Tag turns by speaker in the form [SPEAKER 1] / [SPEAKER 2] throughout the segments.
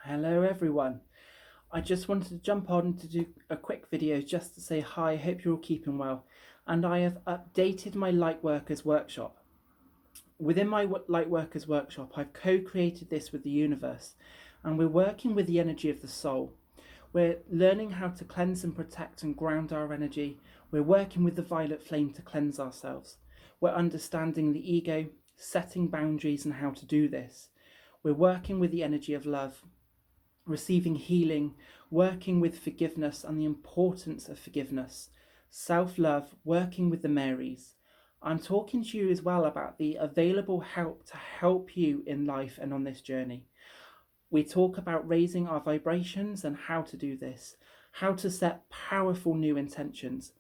[SPEAKER 1] Hello everyone. I just wanted to jump on to do a quick video just to say hi, I hope you're all keeping well. And I have updated my Lightworkers Workshop. Within my Lightworkers Workshop, I've co-created this with the universe, and we're working with the energy of the soul. We're learning how to cleanse and protect and ground our energy. We're working with the violet flame to cleanse ourselves. We're understanding the ego, setting boundaries and how to do this. We're working with the energy of love, receiving healing, working with forgiveness and the importance of forgiveness, self-love, working with the Marys. I'm talking to you as well about the available help to help you in life and on this journey. We talk about raising our vibrations and how to do this, how to set powerful new intentions,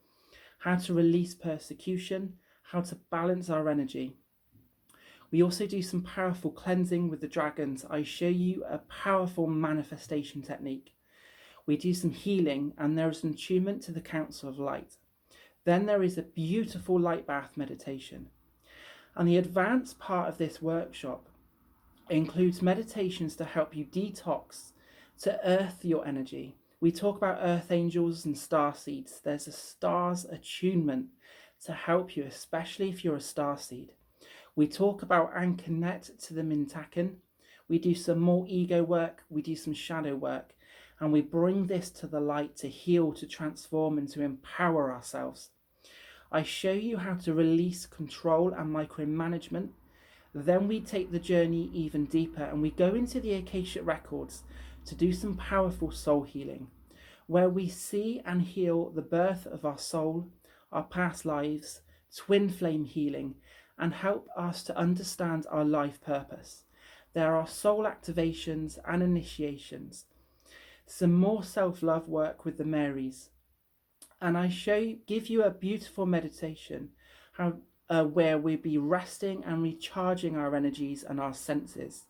[SPEAKER 1] how to release persecution, how to balance our energy. We also do some powerful cleansing with the dragons. I show you a powerful manifestation technique. We do some healing, and there is an attunement to the Council of Light. Then there is a beautiful light bath meditation. And the advanced part of this workshop includes meditations to help you detox, to earth your energy. We talk about earth angels and star seeds. There's a star's attunement to help you, especially if you're a star seed. We talk about and connect to the Mintakan. We do some more ego work, we do some shadow work, and we bring this to the light to heal, to transform, and to empower ourselves. I show you how to release control and micromanagement. Then we take the journey even deeper and we go into the Akashic Records to do some powerful soul healing, where we see and heal the birth of our soul, our past lives, twin flame healing, and help us to understand our life purpose. There are soul activations and initiations, some more self-love work with the Marys, and I give you a beautiful meditation where we'll be resting and recharging our energies and our senses.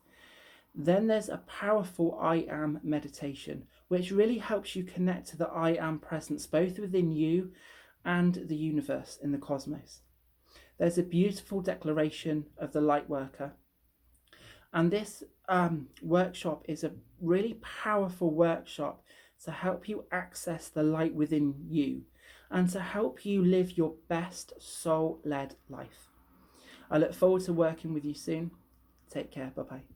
[SPEAKER 1] Then there's a powerful I am meditation, which really helps you connect to the I am presence, both within you and the universe in the cosmos. There's a beautiful declaration of the light worker. And this workshop is a really powerful workshop to help you access the light within you and to help you live your best soul-led life. I look forward to working with you soon. Take care. Bye-bye.